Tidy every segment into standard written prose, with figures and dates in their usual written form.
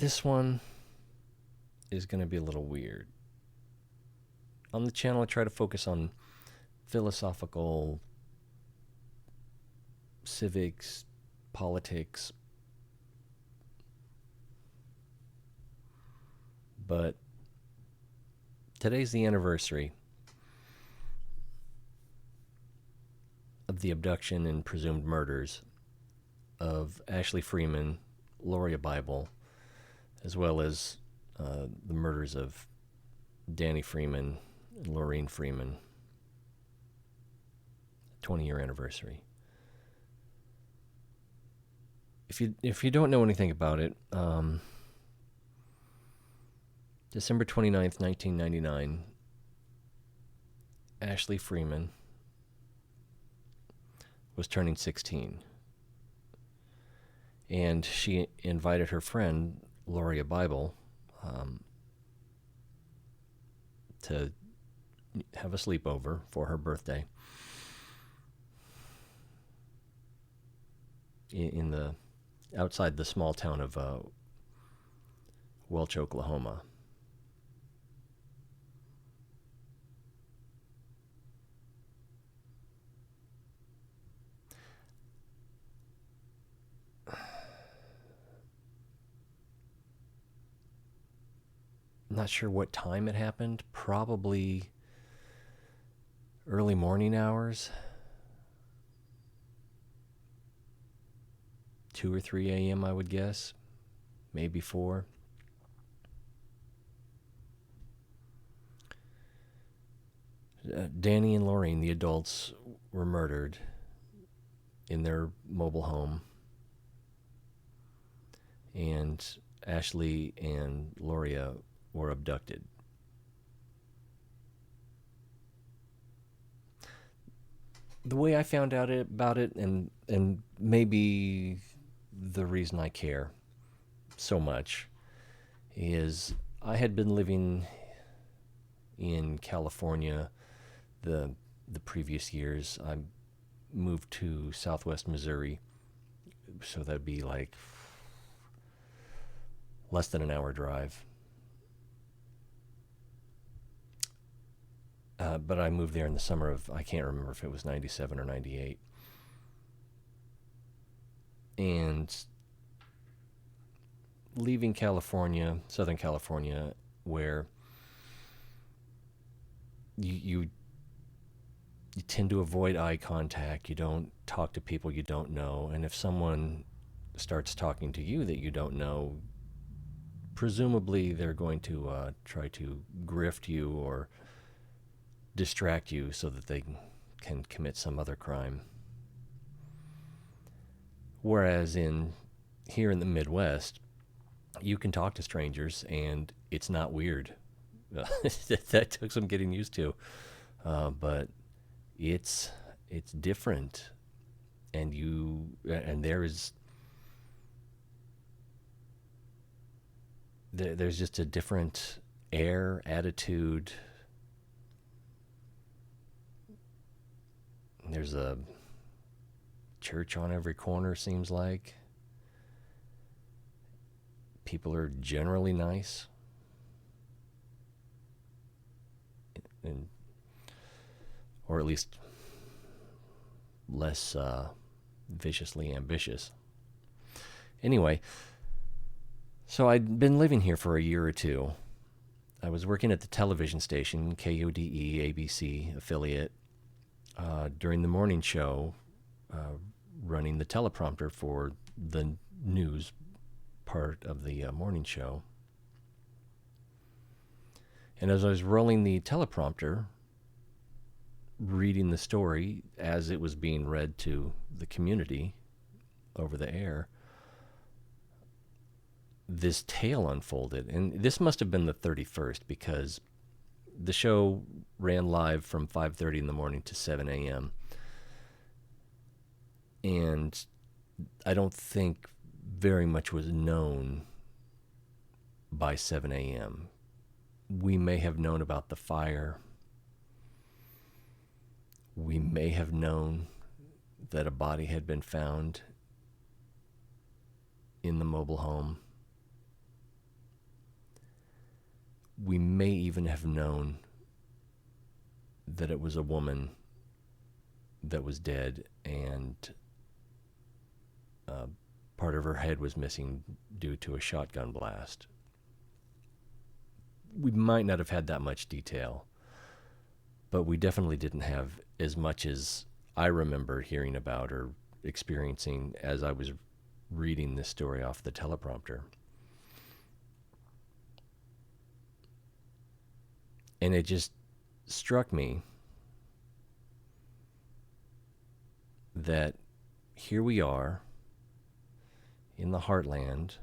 This one is going to be a little weird. On the channel, I try to focus on philosophical, civics, politics, but today's the anniversary of the abduction and presumed murders of Ashley Freeman, Lauria Bible, as well as the murders of Danny Freeman and Laureen Freeman. 20-year anniversary. If you don't know anything about it, December 29th, 1999, Ashley Freeman was turning 16. And she invited her friend, Lauria Bible, to have a sleepover for her birthday outside the small town of Welch, Oklahoma. Not sure what time it happened. Probably early morning hours. 2 or 3 a.m. I would guess. Maybe 4. Danny and Laureen, the adults, were murdered in their mobile home. And Ashley and Lauria were abducted. The way I found out about it, and maybe the reason I care so much, is I had been living in California the previous years. I moved to Southwest Missouri, so that'd be like less than an hour drive. But I moved there in the summer of, I can't remember if it was 97 or 98. And leaving California, Southern California, where you tend to avoid eye contact, you don't talk to people you don't know, and if someone starts talking to you that you don't know, presumably they're going to try to grift you or distract you so that they can commit some other crime. Whereas here in the Midwest, you can talk to strangers and it's not weird. That took some getting used to, but it's different, and there's just a different air, attitude. There's a church on every corner, seems like. People are generally nice. Or at least less viciously ambitious. Anyway, so I'd been living here for a year or two. I was working at the television station, KUDE, ABC affiliate, during the morning show, running the teleprompter for the news part of the morning show. And as I was rolling the teleprompter, reading the story as it was being read to the community over the air, this tale unfolded. And this must have been the 31st, because the show ran live from 5:30 in the morning to 7 a.m. And I don't think very much was known by 7 a.m. We may have known about the fire. We may have known that a body had been found in the mobile home. we may even have known that it was a woman that was dead, and part of her head was missing due to a shotgun blast. We might not have had that much detail, but we definitely didn't have as much as I remember hearing about or experiencing as I was reading this story off the teleprompter. And it just struck me that here we are in the Heartland,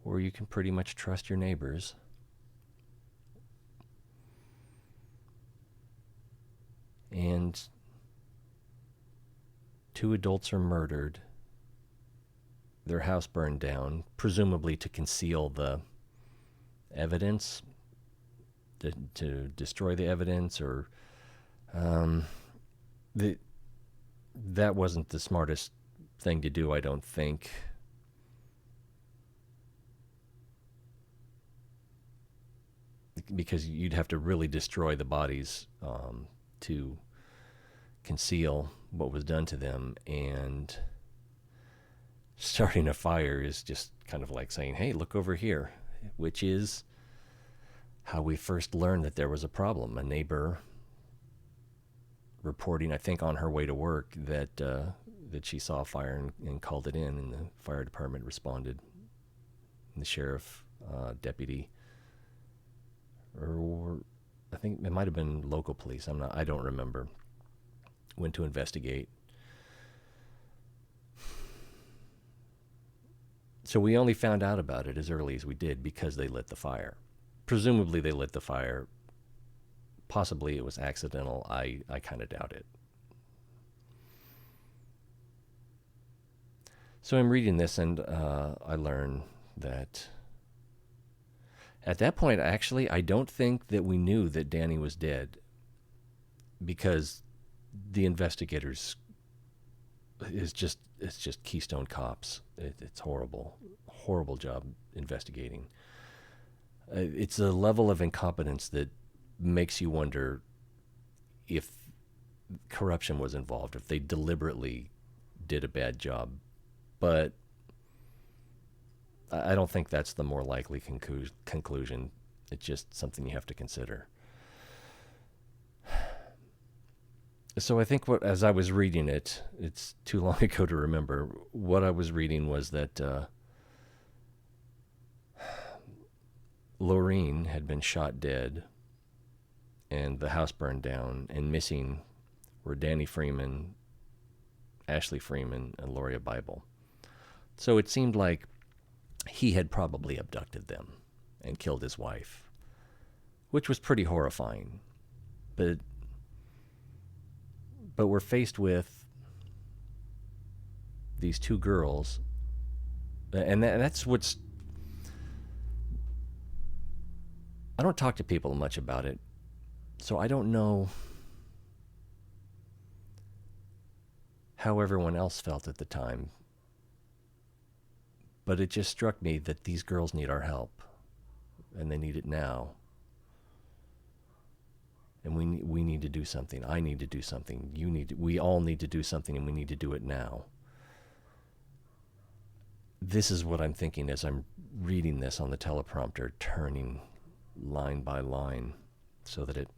where you can pretty much trust your neighbors. And 2 adults are murdered. Their house burned down, presumably to conceal the evidence, to destroy the evidence, or that wasn't the smartest thing to do, I don't think. Because you'd have to really destroy the bodies to conceal what was done to them, and starting a fire is just kind of like saying, hey, look over here, which is how we first learned that there was a problem. A neighbor reporting, I think on her way to work, that she saw a fire and called it in, and the fire department responded. And the sheriff deputy, or I think it might have been local police, I don't remember, went to investigate. So we only found out about it as early as we did because they lit the fire. Presumably they lit the fire. Possibly it was accidental. I kind of doubt it. So I'm reading this, and I learn that at that point, actually, I don't think that we knew that Danny was dead, because the investigators, it's just Keystone Cops. It's horrible job investigating. It's a level of incompetence that makes you wonder if corruption was involved, if they deliberately did a bad job. But I don't think that's the more likely conclusion. It's just something you have to consider. So I think as I was reading it, it's too long ago to remember, what I was reading was that Laureen had been shot dead, and the house burned down, and missing were Danny Freeman, Ashley Freeman, and Lauria Bible. So it seemed like he had probably abducted them and killed his wife, which was pretty horrifying. But we're faced with these 2 girls, and that's what's... I don't talk to people much about it, so I don't know how everyone else felt at the time. But it just struck me that these girls need our help, and they need it now. And we need to do something. I need to do something. We all need to do something, and we need to do it now. This is what I'm thinking as I'm reading this on the teleprompter, turning line by line so that it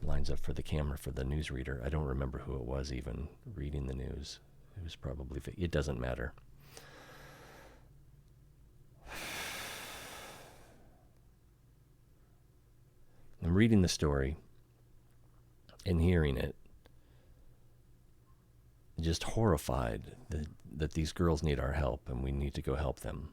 lines up for the camera for the newsreader. I don't remember who it was even reading the news. It was probably... It doesn't matter. I'm reading the story and hearing it, just horrified that these girls need our help, and we need to go help them.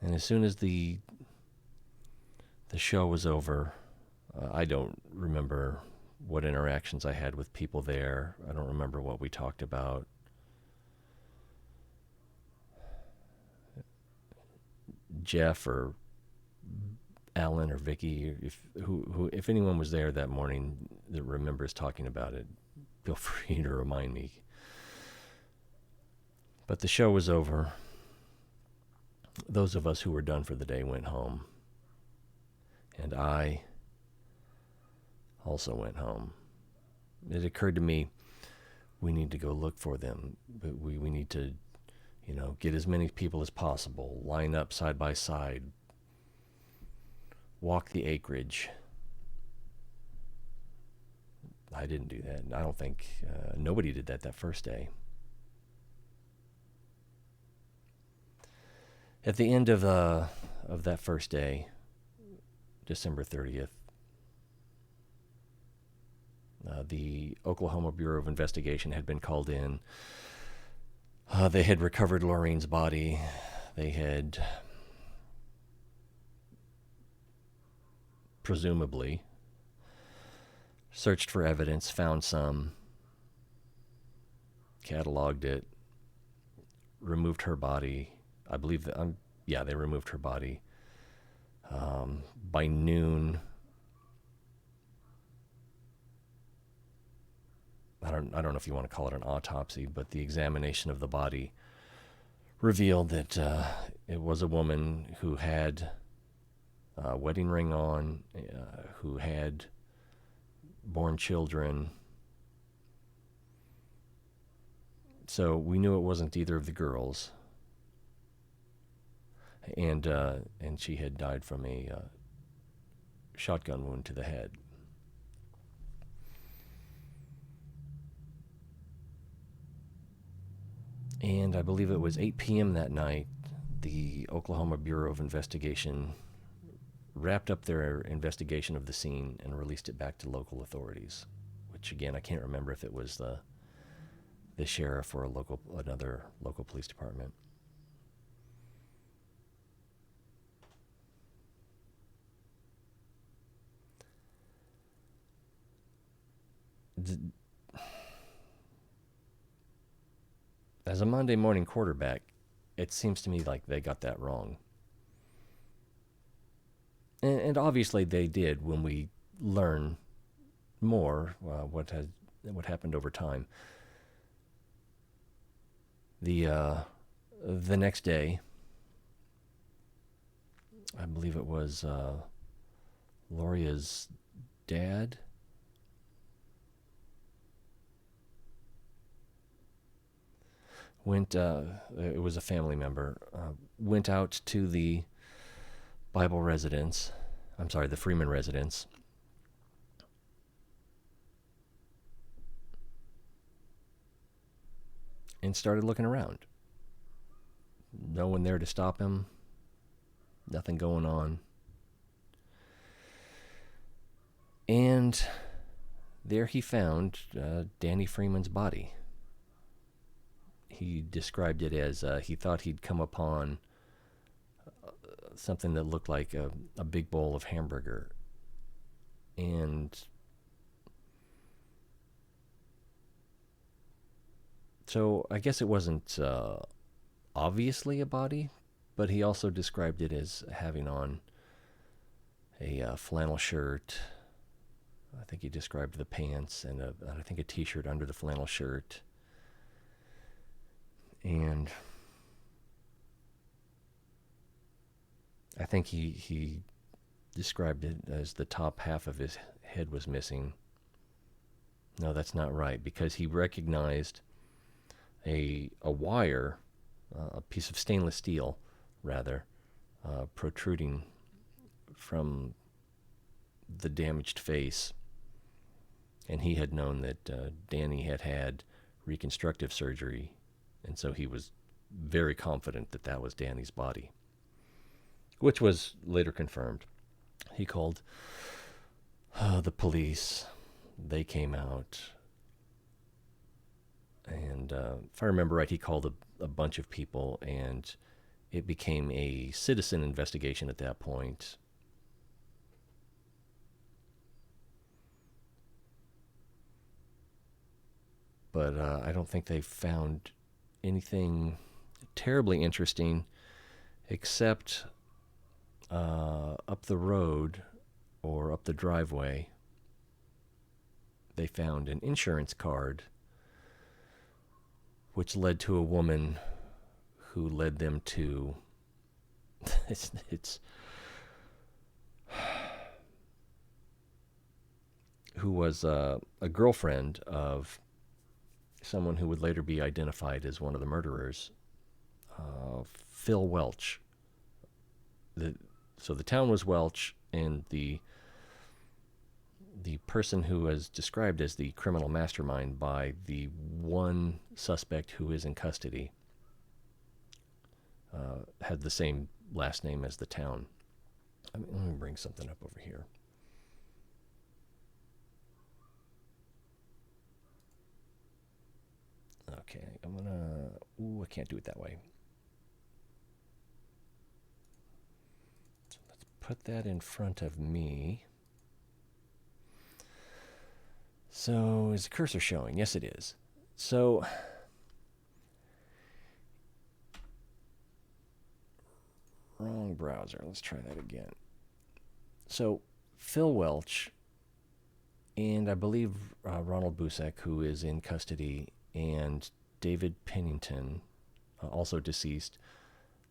And as soon as the show was over, I don't remember what interactions I had with people there. I don't remember what we talked about. Jeff or Alan or Vicky, if anyone was there that morning that remembers talking about it, feel free to remind me. But the show was over. Those of us who were done for the day went home. And I also went home. It occurred to me, we need to go look for them. But we need to, get as many people as possible, line up side by side, walk the acreage. I didn't do that. I don't think nobody did that first day. At the end of that first day, December 30th, the Oklahoma Bureau of Investigation had been called in. They had recovered Laureen's body. They had presumably searched for evidence, found some, cataloged it, removed her body. I believe that, they removed her body. By noon, I don't know if you want to call it an autopsy, but the examination of the body revealed that it was a woman who had a wedding ring on, who had born children. So we knew it wasn't either of the girls. And she had died from a shotgun wound to the head. And I believe it was 8 p.m. that night, the Oklahoma Bureau of Investigation wrapped up their investigation of the scene and released it back to local authorities, which, again, I can't remember if it was the sheriff or another local police department. As a Monday morning quarterback, it seems to me like they got that wrong. And obviously they did when we learn more what happened over time. The next day, I believe it was Lauria's dad. It was a family member, went out to the Bible residence, the Freeman residence, and started looking around. No one there to stop him, nothing going on. And there he found Danny Freeman's body. He described it as he thought he'd come upon something that looked like a big bowl of hamburger. And so I guess it wasn't obviously a body, but he also described it as having on a flannel shirt. I think he described the pants and I think a t-shirt under the flannel shirt. And I think he described it as the top half of his head was missing. No, that's not right, because he recognized a wire, a piece of stainless steel, rather, protruding from the damaged face. And he had known that Danny had had reconstructive surgery, and so he was very confident that that was Danny's body, which was later confirmed. He called the police. They came out. And if I remember right, he called a bunch of people, and it became a citizen investigation at that point. But I don't think they found anything terribly interesting, except up the road or up the driveway, they found an insurance card which led to a woman who led them to it's who was a girlfriend of someone who would later be identified as one of the murderers, Phil Welch. So the town was Welch, and the person who was described as the criminal mastermind by the one suspect who is in custody had the same last name as the town. Let me bring something up over here. Okay, I can't do it that way. So let's put that in front of me. So is the cursor showing? Yes, it is. So wrong browser. Let's try that again. So Phil Welch and I believe Ronald Busek, who is in custody, and David Pennington, also deceased.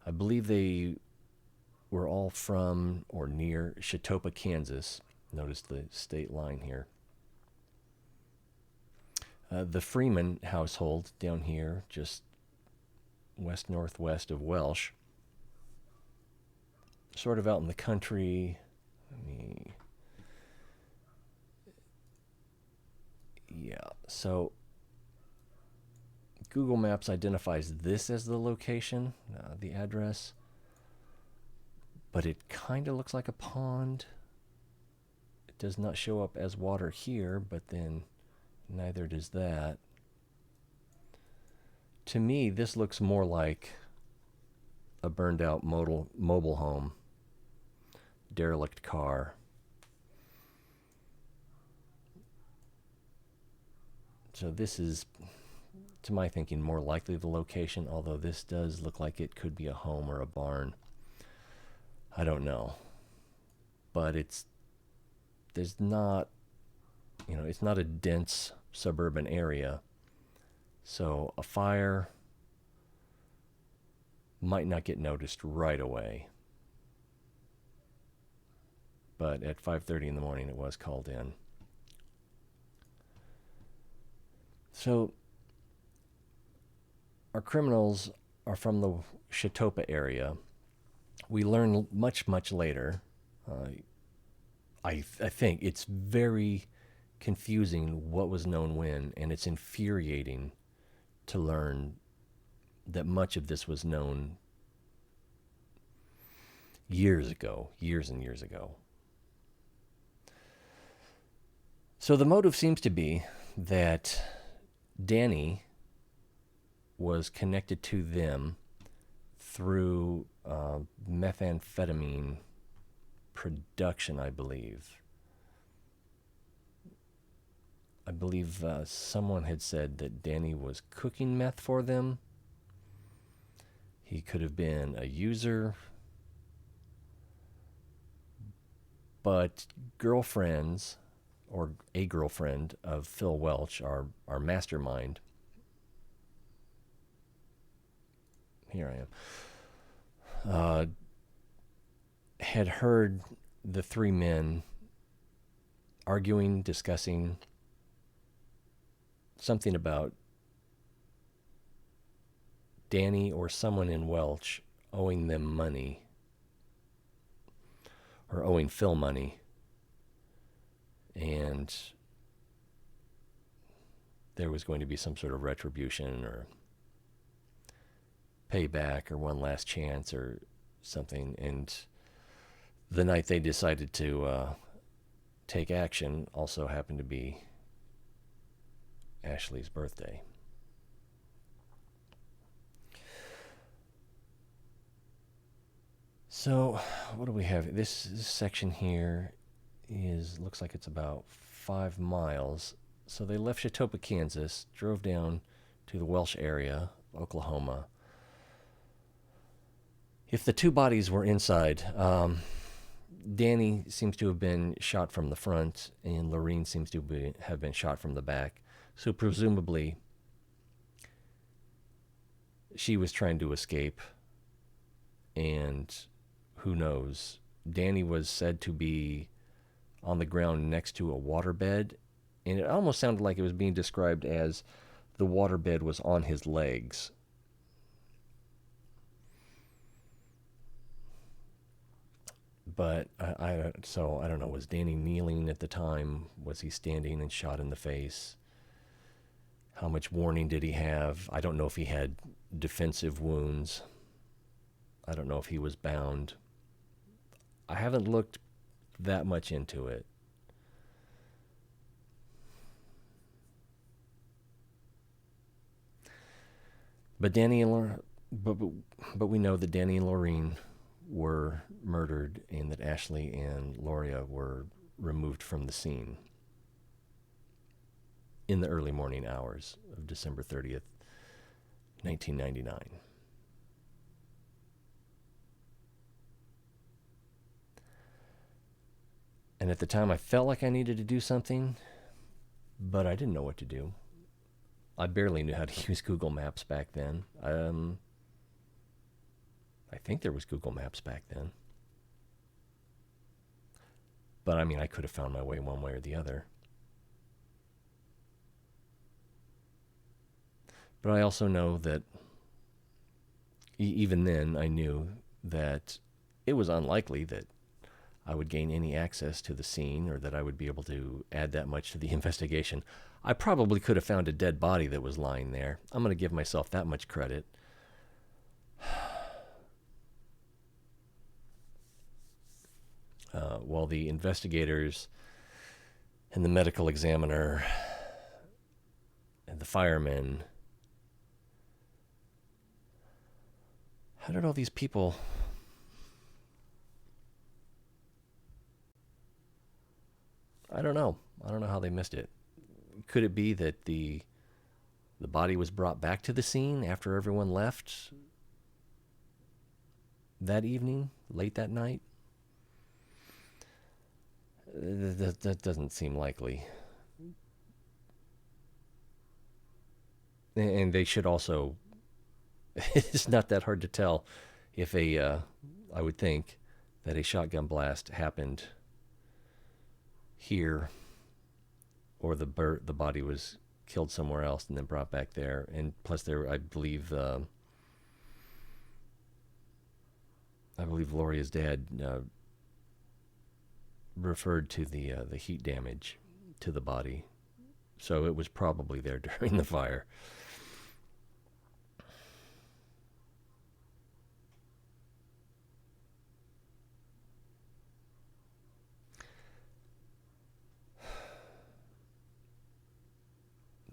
I believe they were all from or near Chautauqua, Kansas. Notice the state line here. The Freeman household down here, just west-northwest of Welsh, sort of out in the country. So Google Maps identifies this as the location, the address, but it kind of looks like a pond. It does not show up as water here, but then neither does that. To me, this looks more like a burned out mobile home, derelict car. So this is, to my thinking, more likely the location, although this does look like it could be a home or a barn. I don't know. But there's not, it's not a dense suburban area. So a fire might not get noticed right away. But at 5:30 in the morning, it was called in. So our criminals are from the Chautauqua area. We learn much, much later. I think it's very confusing what was known when, and it's infuriating to learn that much of this was known years and years ago. So the motive seems to be that Danny was connected to them through methamphetamine production, I believe. Someone had said that Danny was cooking meth for them. He could have been a user. But girlfriends, or a girlfriend of Phil Welch, our mastermind. Here I am. Had heard the three men arguing, discussing something about Danny or someone in Welch owing them money, or owing Phil money. And there was going to be some sort of retribution or payback or one last chance or something. And the night they decided to take action also happened to be Ashley's birthday. So what do we have? This section here looks like it's about 5 miles. So they left Chautauqua, Kansas, drove down to the Welsh area, Oklahoma. If the two bodies were inside, Danny seems to have been shot from the front, and Lorene seems to have been shot from the back. So presumably, she was trying to escape, and who knows? Danny was said to be on the ground next to a waterbed, and it almost sounded like it was being described as the waterbed was on his legs. But so I don't know. Was Danny kneeling at the time? Was he standing and shot in the face? How much warning did he have? I don't know if he had defensive wounds. I don't know if he was bound. I haven't looked that much into it. But but we know that Danny and Laureen were murdered, and that Ashley and Lauria were removed from the scene in the early morning hours of December 30th, 1999. And at the time, I felt like I needed to do something, but I didn't know what to do. I barely knew how to use Google Maps back then. I think there was Google Maps back then. But I mean, I could have found my way one way or the other. But I also know that even then, I knew that it was unlikely that I would gain any access to the scene, or that I would be able to add that much to the investigation. I probably could have found a dead body that was lying there. I'm going to give myself that much credit. While the investigators and the medical examiner and the firemen, how did all these people... I don't know. I don't know how they missed it. Could it be that the body was brought back to the scene after everyone left that evening, late that night? That doesn't seem likely. And they should also... It's not that hard to tell if I would think that a shotgun blast happened here, or the body was killed somewhere else and then brought back there. And plus, there, I believe Lauria's dad referred to the heat damage to the body, so it was probably there during the fire.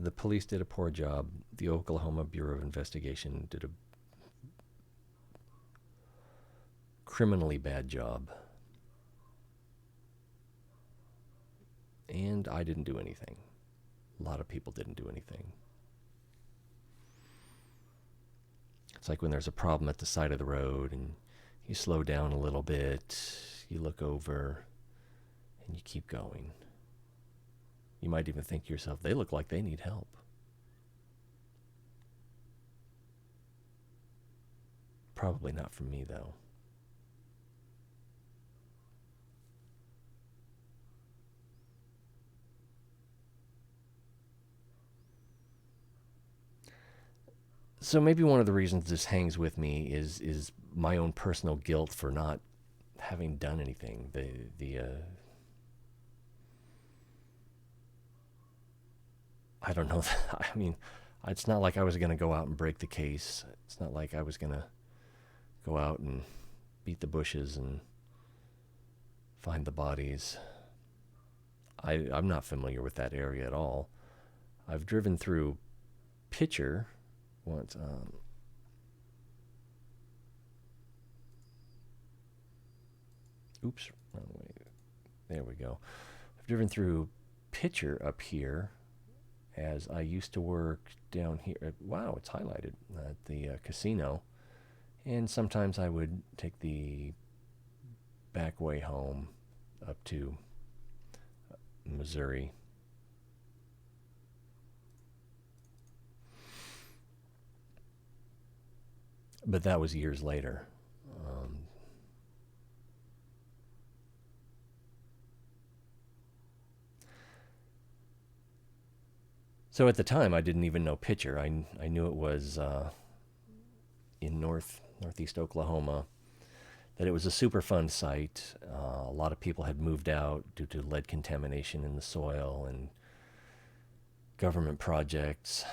The police did a poor job. The Oklahoma Bureau of Investigation did a criminally bad job. And I didn't do anything. A lot of people didn't do anything. It's like when there's a problem at the side of the road and you slow down a little bit, you look over, and you keep going. You might even think to yourself, they look like they need help. Probably not from me, though. So maybe one of the reasons this hangs with me is my own personal guilt for not having done anything. I don't know. I mean, it's not like I was going to go out and break the case. It's not like I was going to go out and beat the bushes and find the bodies. I'm not familiar with that area at all. I've driven through Pitcher once. Oops, wrong way. There we go. I've driven through Pitcher up here, as I used to work down here. Wow, it's highlighted at the casino. And sometimes I would take the back way home up to Missouri. But that was years later. So at the time, I didn't even know Pitcher. I knew it was in northeast Oklahoma, that it was a Superfund site. A lot of people had moved out due to lead contamination in the soil and government projects.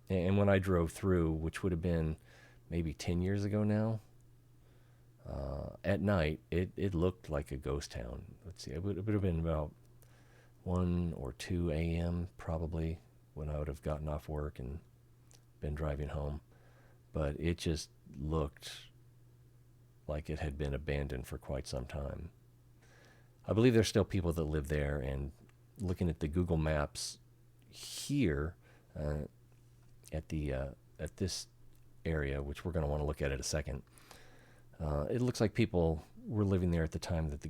And when I drove through, which would have been maybe 10 years ago now, at night, it looked like a ghost town. Let's see, it would have been about 1 or 2 a.m. probably when I would have gotten off work and been driving home. But it just looked like it had been abandoned for quite some time. I believe there's still people that live there, and looking at the Google Maps here at this area, which we're going to want to look at in a second, it looks like people were living there at the time that the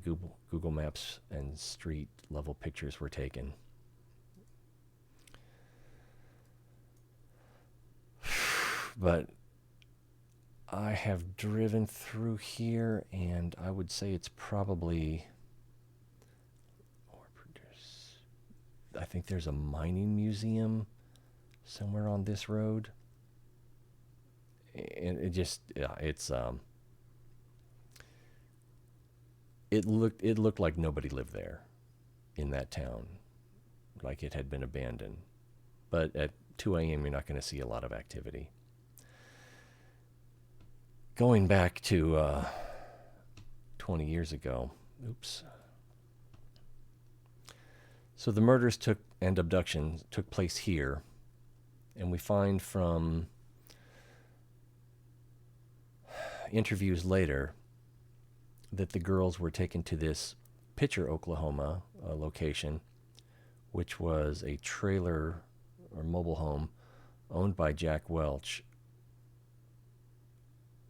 Google Maps and street level pictures were taken. But I have driven through here, and I would say it's probably, I think there's a mining museum somewhere on this road. And it just, yeah, it looked like nobody lived there in that town, like it had been abandoned. But at 2 a.m., you're not going to see a lot of activity. Going back to 20 years ago, oops. So the murders and abductions took place here, and we find from interviews later that the girls were taken to this Pitcher, Oklahoma location, which was a trailer or mobile home owned by Jack Welch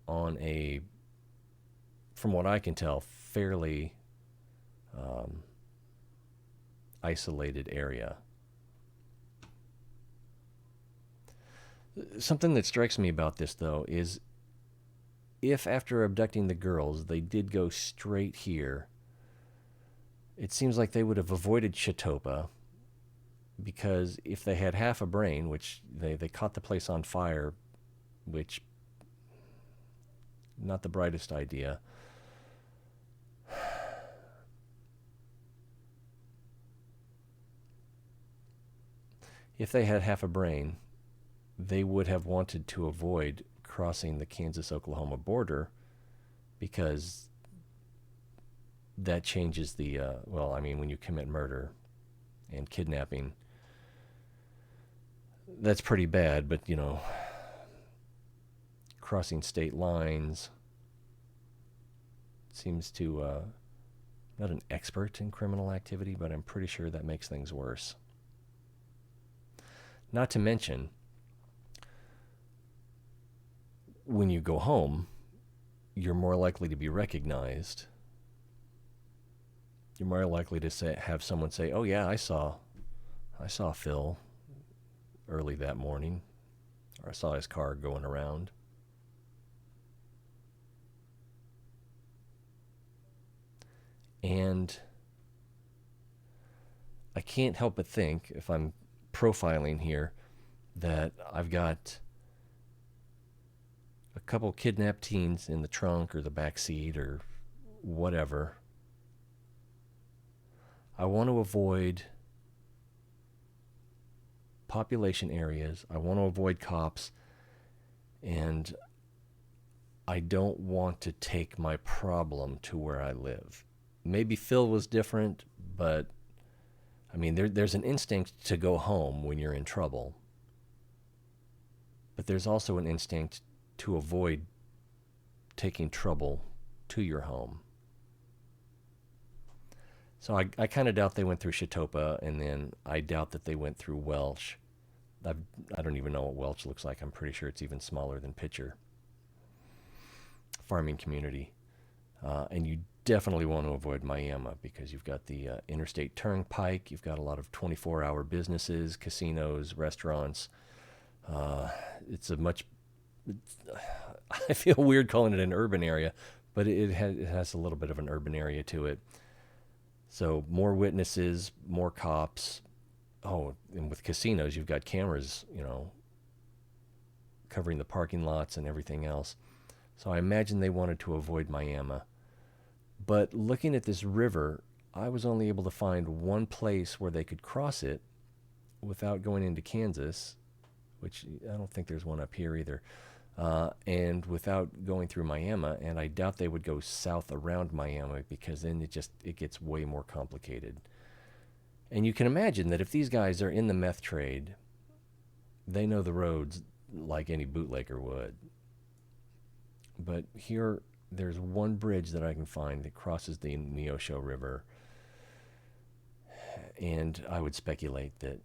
on a, from what I can tell, fairly isolated area. Something that strikes me about this, though, is if after abducting the girls they did go straight here, it seems like they would have avoided Chetopa, because if they had half a brain, which they caught the place on fire, which, not the brightest idea. If they had half a brain, they would have wanted to avoid crossing the Kansas-Oklahoma border, because that changes the, well, I mean, when you commit murder and kidnapping, that's pretty bad, but, you know, crossing state lines seems to, not an expert in criminal activity, but I'm pretty sure that makes things worse. Not to mention, when you go home, you're more likely to be recognized. You're more likely to have someone say, "Oh yeah, I saw Phil early that morning, or I saw his car going around." And I can't help but think, if I'm profiling here, that I've got a couple kidnapped teens in the trunk or the back seat or whatever. I want to avoid population areas. I want to avoid cops. And I don't want to take my problem to where I live. Maybe Phil was different, but I mean, there's an instinct to go home when you're in trouble. But there's also an instinct to avoid taking trouble to your home. So I kind of doubt they went through Chetopa, and then I doubt that they went through Welch. I don't even know what Welch looks like. I'm pretty sure it's even smaller than Pitcher. Farming community. And you definitely want to avoid Miami, because you've got the interstate turnpike. You've got a lot of 24-hour businesses, casinos, restaurants. It's a much, I feel weird calling it an urban area, but it has a little bit of an urban area to it. So more witnesses, more cops. Oh, and with casinos, you've got cameras, covering the parking lots and everything else. So I imagine they wanted to avoid Miami. But looking at this river, I was only able to find one place where they could cross it without going into Kansas, which I don't think there's one up here either, and without going through Miami. And I doubt they would go south around Miami because then it gets way more complicated. And you can imagine that if these guys are in the meth trade, they know the roads like any bootlegger would. But here, there's one bridge that I can find that crosses the Neosho River. And I would speculate that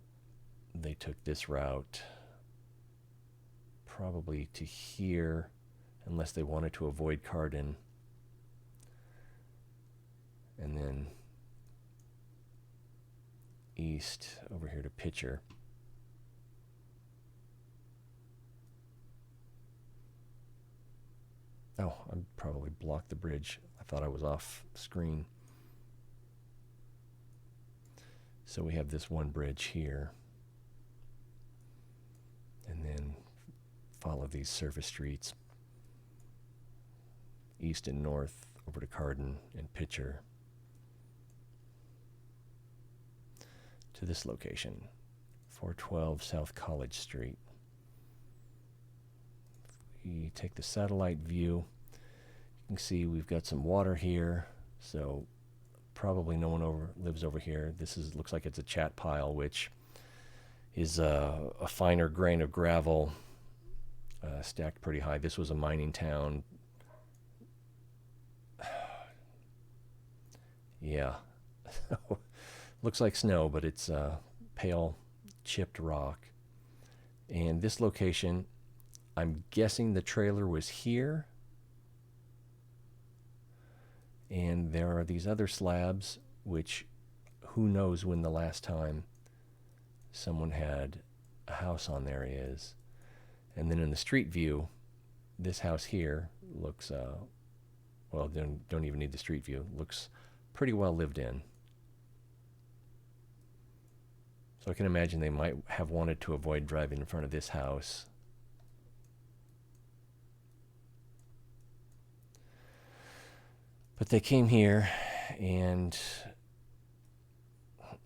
they took this route probably to here, unless they wanted to avoid Cardin. And then east over here to Pitcher. Oh, I probably blocked the bridge. I thought I was off screen. So we have this one bridge here. And then follow these surface streets east and north over to Cardin and Pitcher to this location, 412 South College Street. You take the satellite view, you can see we've got some water here, so probably no one lives over here. Looks like it's a chat pile, which is a finer grain of gravel stacked pretty high. This was a mining town. Yeah. Looks like snow, but it's pale chipped rock. And this location, I'm guessing the trailer was here. And there are these other slabs, which who knows when the last time someone had a house on there is. And then in the street view, this house here looks, well, don't even need the street view. Looks pretty well lived in. So I can imagine they might have wanted to avoid driving in front of this house. But they came here, and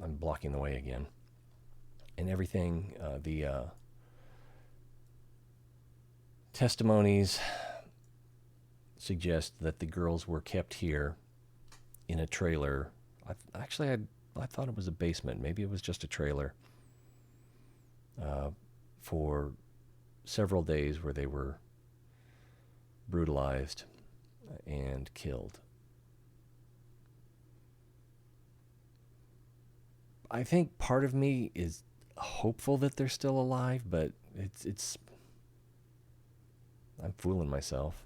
I'm blocking the way again. And everything, the testimonies suggest that the girls were kept here in a trailer. I thought it was a basement. Maybe it was just a trailer for several days where they were brutalized and killed. I think part of me is hopeful that they're still alive, but it's I'm fooling myself.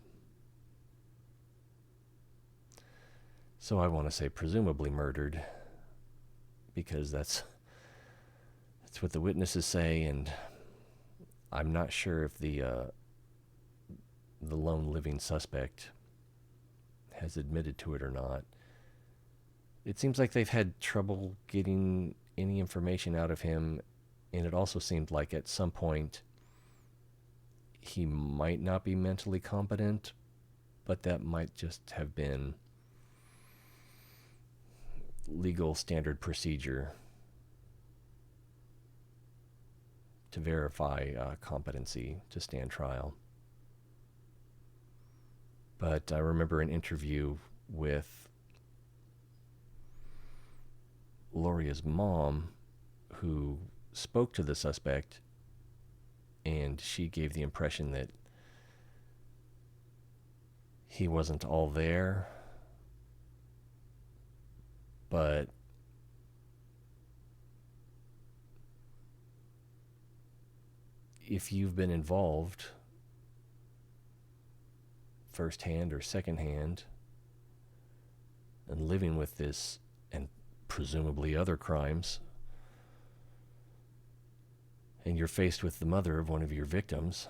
So I want to say presumably murdered, because that's what the witnesses say, and I'm not sure if the lone living suspect has admitted to it or not. It seems like they've had trouble getting any information out of him, and it also seemed like at some point he might not be mentally competent, but that might just have been legal standard procedure to verify competency to stand trial. But I remember an interview with Lauria's mom, who spoke to the suspect, and she gave the impression that he wasn't all there, but if you've been involved firsthand or secondhand and living with this and presumably other crimes, and you're faced with the mother of one of your victims,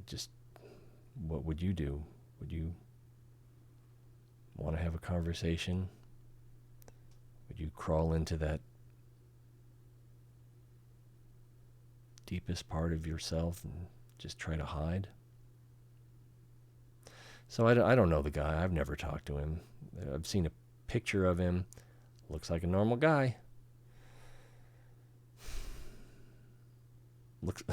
just what would you do? Would you want to have a conversation? Would you crawl into that deepest part of yourself and just try to hide? So I don't know the guy. I've never talked to him. I've seen a picture of him. Looks like a normal guy. Looks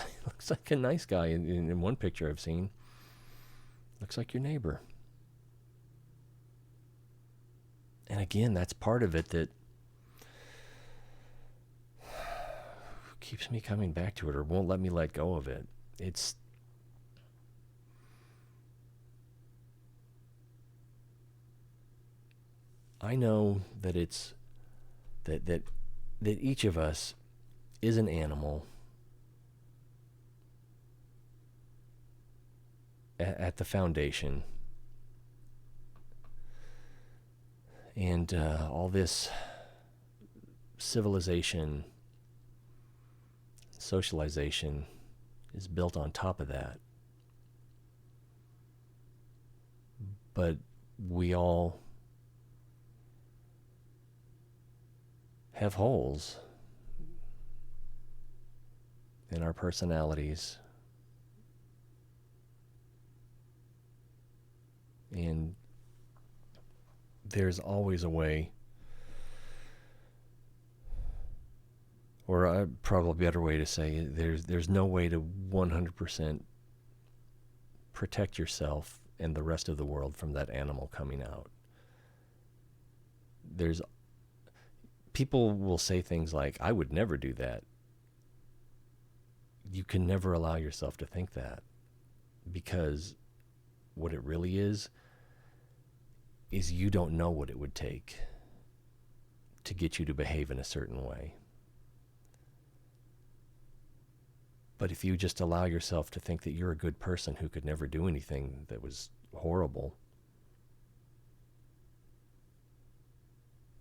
like a nice guy in one picture I've seen. Looks like your neighbor. And again, that's part of it that keeps me coming back to it, or won't let me let go of it. I know that that each of us is an animal at the foundation. And all this civilization, socialization is built on top of that. But we all have holes in our personalities. And there's always a way, or probably a better way to say it, there's no way to 100% protect yourself and the rest of the world from that animal coming out. People will say things like, I would never do that. You can never allow yourself to think that, because what it really is you don't know what it would take to get you to behave in a certain way. But if you just allow yourself to think that you're a good person who could never do anything that was horrible,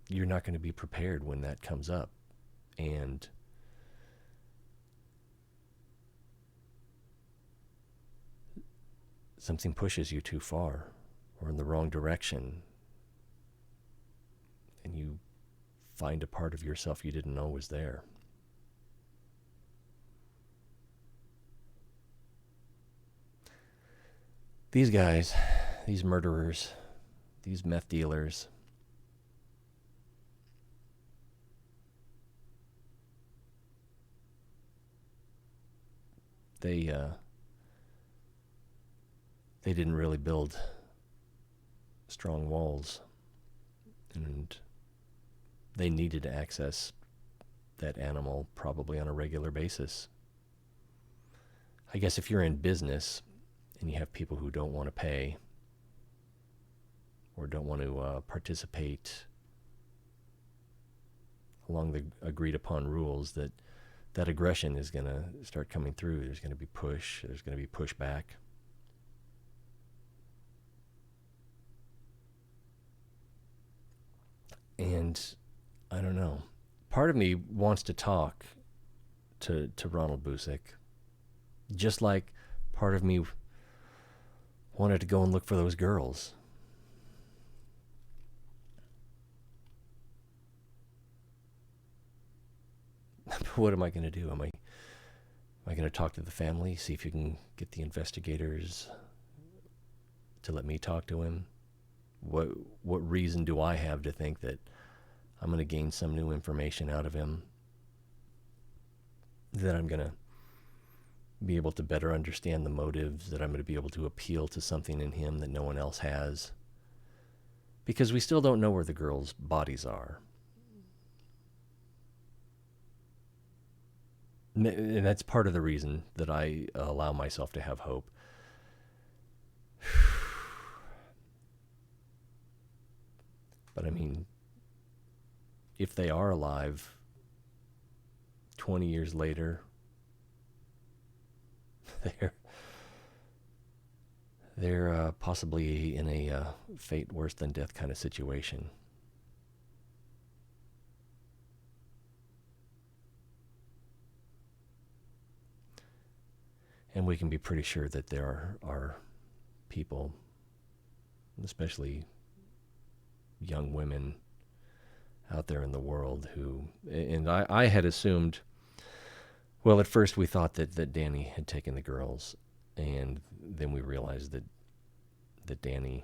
you're not going to be prepared when that comes up. And something pushes you too far or in the wrong direction, and you find a part of yourself you didn't know was there. These guys, these murderers, these meth dealers, they didn't really build strong walls, and they needed to access that animal probably on a regular basis. I guess if you're in business and you have people who don't want to pay or don't want to participate along the agreed upon rules, that aggression is going to start coming through. There's going to be there's going to be pushback. And I don't know. Part of me wants to talk to Ronald Busick, just like part of me wanted to go and look for those girls. What am I going to do? Am I going to talk to the family, see if you can get the investigators to let me talk to him? What reason do I have to think that I'm going to gain some new information out of him, that I'm going to be able to better understand the motives, that I'm going to be able to appeal to something in him that no one else has? Because we still don't know where the girls' bodies are. And that's part of the reason that I allow myself to have hope. But I mean, if they are alive 20 years later, they're possibly in a fate worse than death kind of situation. And we can be pretty sure that there are people, especially young women out there in the world who, and I had assumed, well, at first we thought that Danny had taken the girls, and then we realized that Danny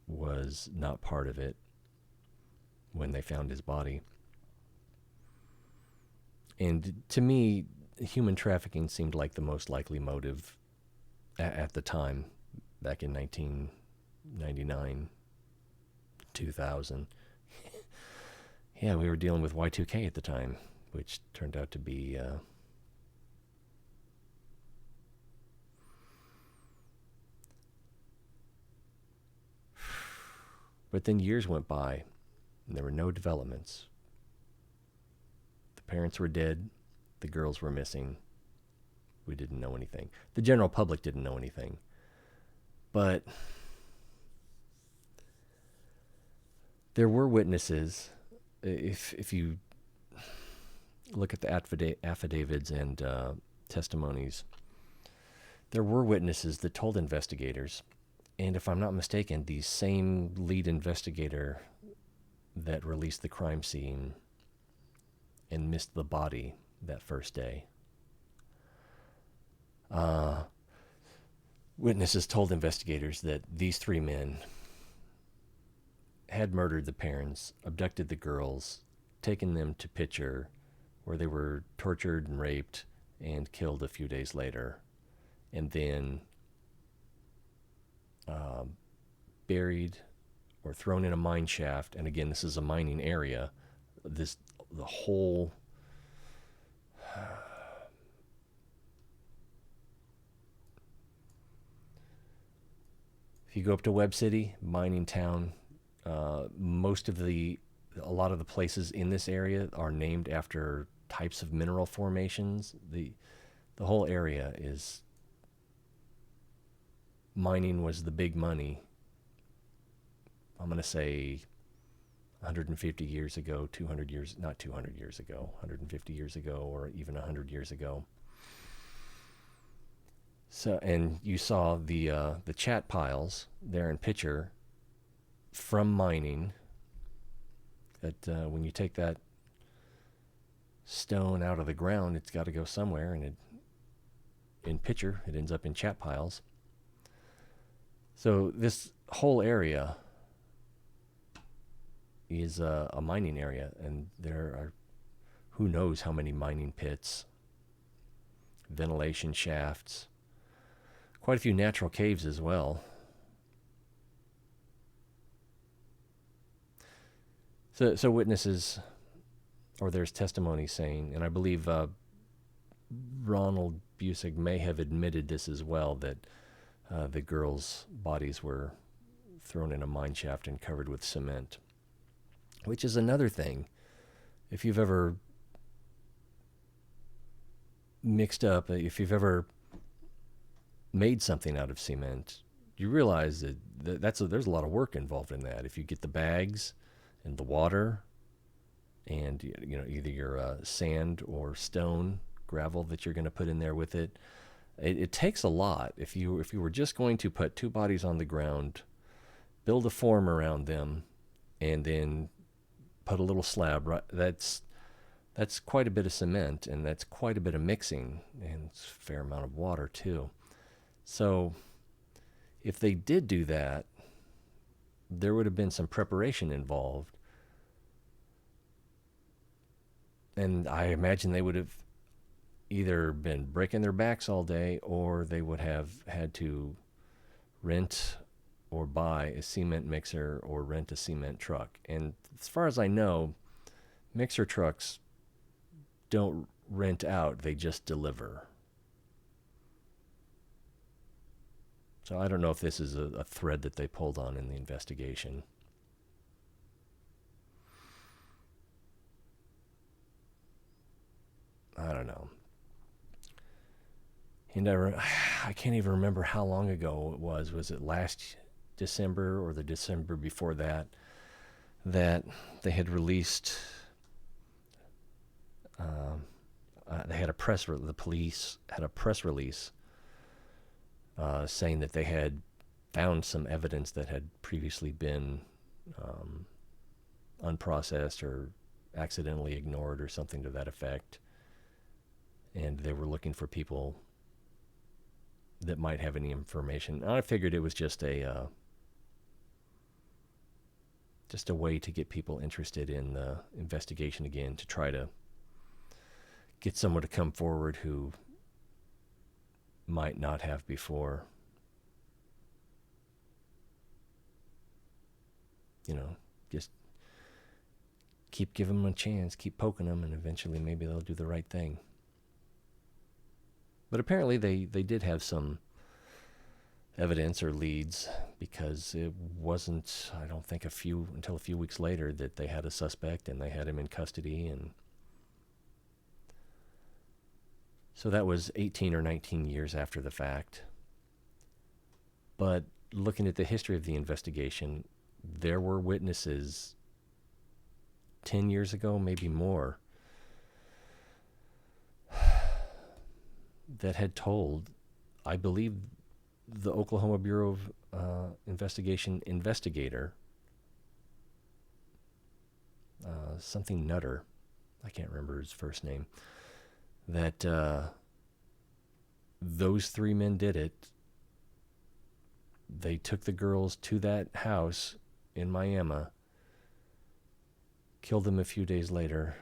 was not part of it when they found his body. And to me, human trafficking seemed like the most likely motive at the time, back in 1999, 2000. Yeah, we were dealing with Y2K at the time, which turned out to be but then years went by and there were no developments. The parents were dead, the girls were missing. We didn't know anything. The general public didn't know anything. But there were witnesses. If you look at the affidavits and testimonies, there were witnesses that told investigators, and if I'm not mistaken, the same lead investigator that released the crime scene and missed the body that first day. Witnesses told investigators that these three men had murdered the parents, abducted the girls, taken them to Pitcher, where they were tortured and raped and killed a few days later, and then buried or thrown in a mine shaft. And again, this is a mining area. The whole if you go up to Webb City, mining town, a lot of the places in this area are named after types of mineral formations. The whole area is, mining was the big money. I'm going to say 150 years ago, 200 years, not 200 years ago, 150 years ago, or even 100 years ago. So, and you saw the chat piles there in Pitcher from mining. That when you take that stone out of the ground, it's got to go somewhere, and in Pitcher, it ends up in chat piles. So this whole area is a mining area, and there are who knows how many mining pits, ventilation shafts, quite a few natural caves as well. So witnesses, or there's testimony saying, and I believe Ronald Busick may have admitted this as well, that the girls' bodies were thrown in a mine shaft and covered with cement, which is another thing. If you've ever if you've ever made something out of cement, you realize that there's a lot of work involved in that. If you get the bags and the water and either your sand or stone, gravel that you're going to put in there with it, it takes a lot. If you were just going to put two bodies on the ground, build a form around them, and then put a little slab, right, that's quite a bit of cement, and that's quite a bit of mixing, and it's a fair amount of water too. So if they did do that, there would have been some preparation involved. And I imagine they would have either been breaking their backs all day, or they would have had to rent or buy a cement mixer or rent a cement truck. And as far as I know, mixer trucks don't rent out, they just deliver. So I don't know if this is a thread that they pulled on in the investigation. I don't know. And I can't even remember how long ago it was. Was it last December or the December before that they had released the police had a press release saying that they had found some evidence that had previously been unprocessed or accidentally ignored or something to that effect. And they were looking for people that might have any information. And I figured it was just a way to get people interested in the investigation again, to try to get someone to come forward who might not have before. Just keep giving them a chance, keep poking them, and eventually maybe they'll do the right thing. But apparently they did have some evidence or leads, because it wasn't, I don't think, until a few weeks later that they had a suspect and they had him in custody. And so that was 18 or 19 years after the fact. But looking at the history of the investigation, there were witnesses 10 years ago, maybe more, that had told, I believe, the Oklahoma Bureau of Investigation investigator, something Nutter, I can't remember his first name, that those three men did it. They took the girls to that house in Miami, killed them a few days later,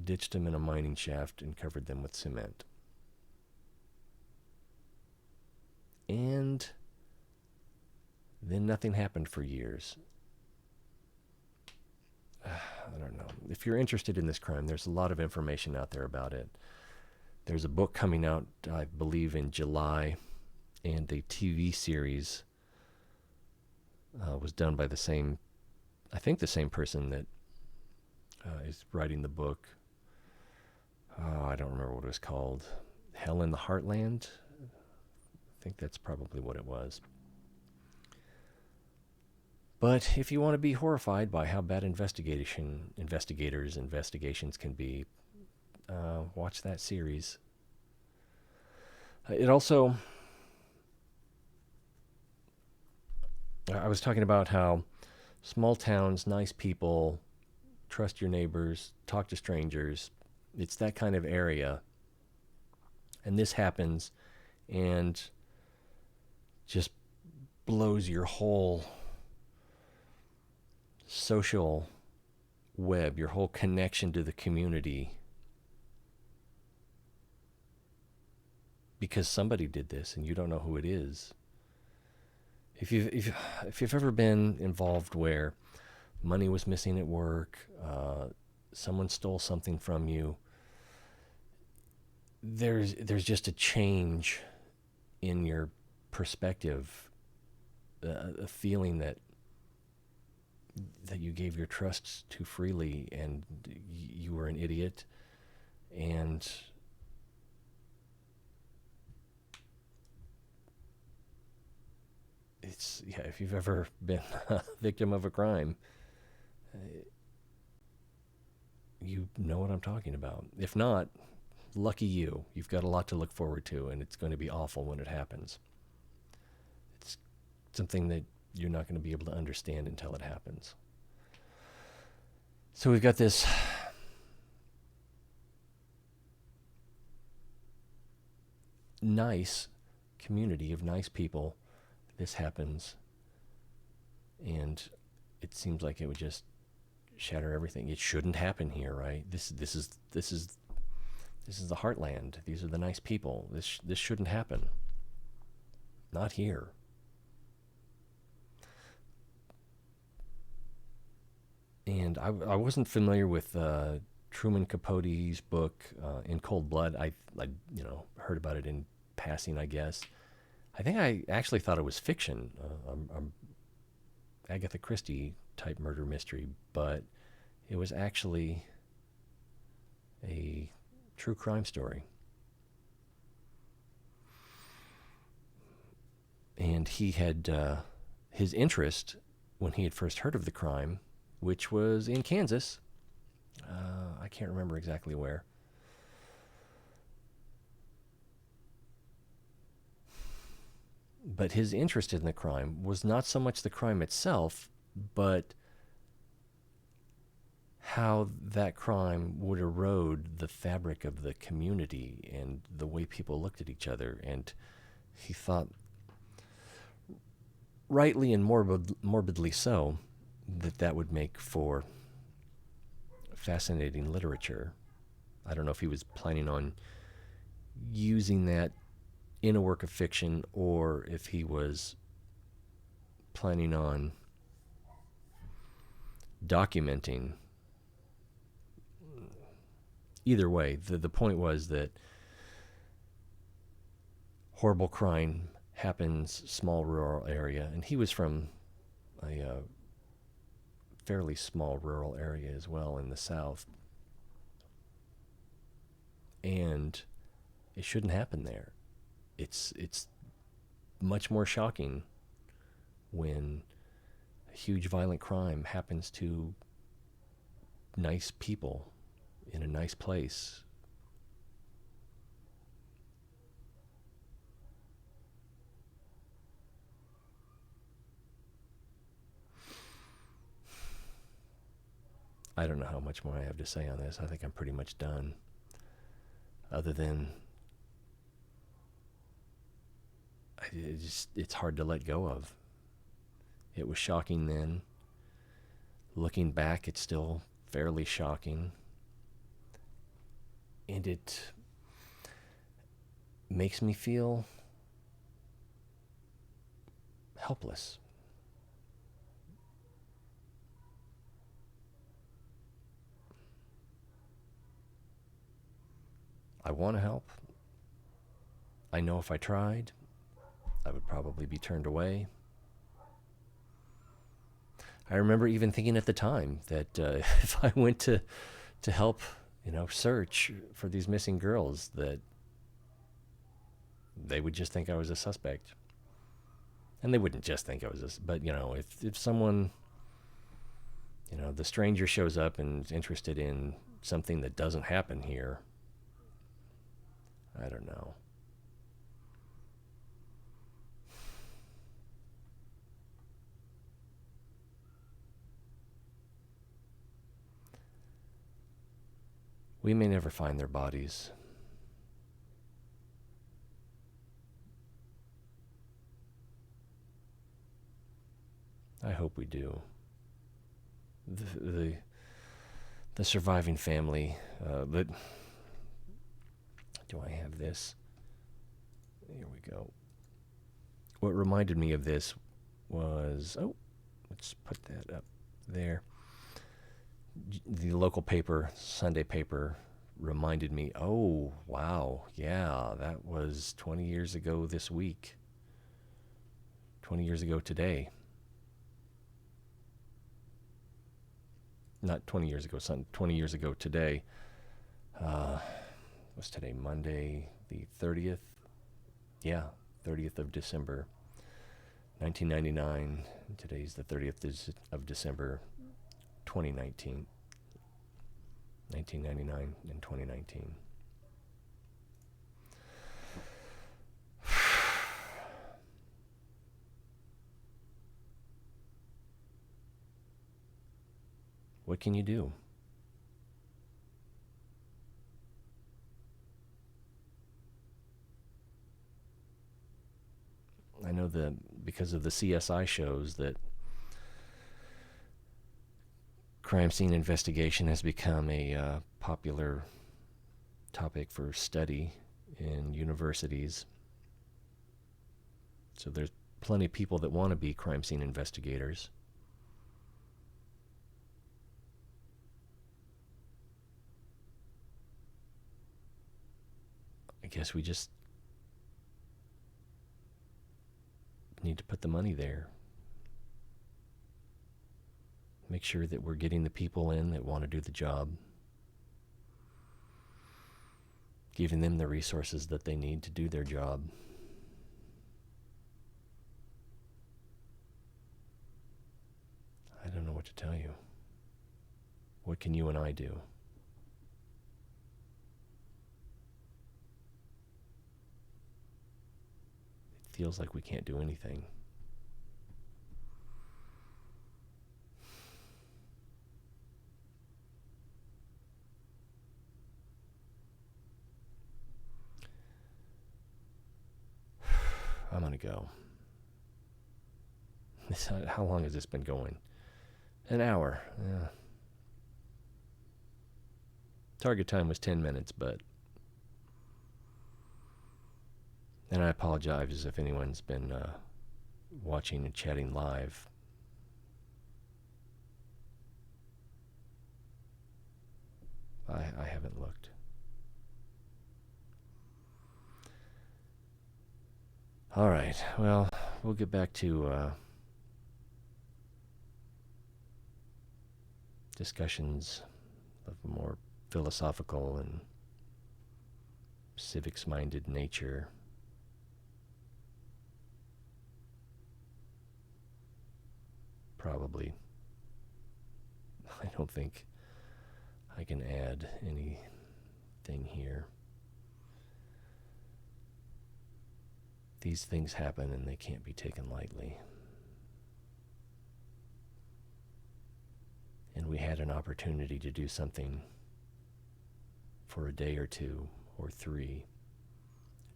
ditched them in a mining shaft, and covered them with cement. And then nothing happened for years. I don't know. If you're interested in this crime, there's a lot of information out there about it. There's a book coming out, I believe, in July, and a TV series was done by the same person that is writing the book. I don't remember what it was called. Hell in the Heartland? I think that's probably what it was. But if you want to be horrified by how bad investigations can be, watch that series. It also, I was talking about how small towns, nice people, trust your neighbors, talk to strangers. It's that kind of area. And this happens and just blows your whole social web, your whole connection to the community, because somebody did this and you don't know who it is. If you've ever been involved where money was missing at work, someone stole something from you, there's just a change in your perspective, a feeling that you gave your trust too freely and you were an idiot. And if you've ever been a victim of a crime, you know what I'm talking about. If not, lucky you. You've got a lot to look forward to, and it's going to be awful when it happens. It's something that you're not going to be able to understand until it happens. So we've got this nice community of nice people. This happens, and it seems like it would just shatter everything. It shouldn't happen here, right? This is the Heartland. These are the nice people. This shouldn't happen. Not here. And I wasn't familiar with Truman Capote's book In Cold Blood. I heard about it in passing, I guess. I think I actually thought it was fiction, Agatha Christie type murder mystery, but it was actually a true crime story. And he had his interest when he had first heard of the crime, which was in Kansas. I I can't remember exactly where. But his interest in the crime was not so much the crime itself, but how that crime would erode the fabric of the community and the way people looked at each other. And he thought, rightly and morbidly so, that would make for fascinating literature. I don't know if he was planning on using that in a work of fiction or if he was planning on documenting. Either way, the point was that horrible crime happens, small rural area, and he was from a fairly small rural area as well in the South. And it shouldn't happen there. It's much more shocking when a huge violent crime happens to nice people in a nice place. I don't know how much more I have to say on this. I think I'm pretty much done. Other than it's hard to let go of. It was shocking then. Looking back, it's still fairly shocking. And it makes me feel helpless. I want to help. I know if I tried, I would probably be turned away. I remember even thinking at the time that if I went to help, search for these missing girls, that they would just think I was a suspect. And they wouldn't just think I was but if someone, the stranger shows up and is interested in something that doesn't happen here, I don't know. We may never find their bodies. I hope we do. The surviving family, but do I have this? Here we go. What reminded me of this was, let's put that up there. The local paper, Sunday paper, reminded me, oh, wow, yeah, that was 20 years ago this week. 20 years ago today. Not 20 years ago, 20 years ago today. What's today, Monday the 30th? Yeah, 30th of December, 1999. Today's the 30th of December, 2019. 1999 and 2019. What can you do? I know that because of the CSI shows that crime scene investigation has become a popular topic for study in universities. So there's plenty of people that want to be crime scene investigators. I guess we just need to put the money there. Make sure that we're getting the people in that want to do the job. Giving them the resources that they need to do their job. I don't know what to tell you. What can you and I do? feels like we can't do anything. I'm going to go. How long has this been going? An hour. Yeah. Target time was 10 minutes, but... And I apologize if anyone's been watching and chatting live. I haven't looked. All right, well, we'll get back to discussions of a more philosophical and civics-minded nature. Probably. I don't think I can add anything here. These things happen and they can't be taken lightly. And we had an opportunity to do something for a day or two or 3,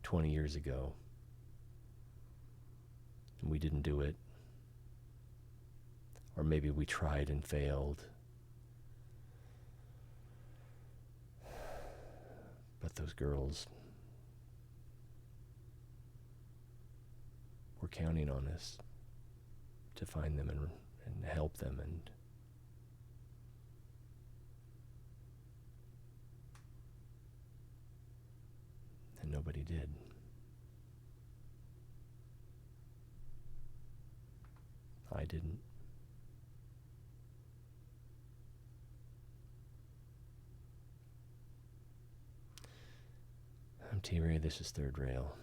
20 years ago. And we didn't do it. Or maybe we tried and failed. But those girls were counting on us to find them and help them, and nobody did. I didn't. I'm T-Ray, this is Third Rail.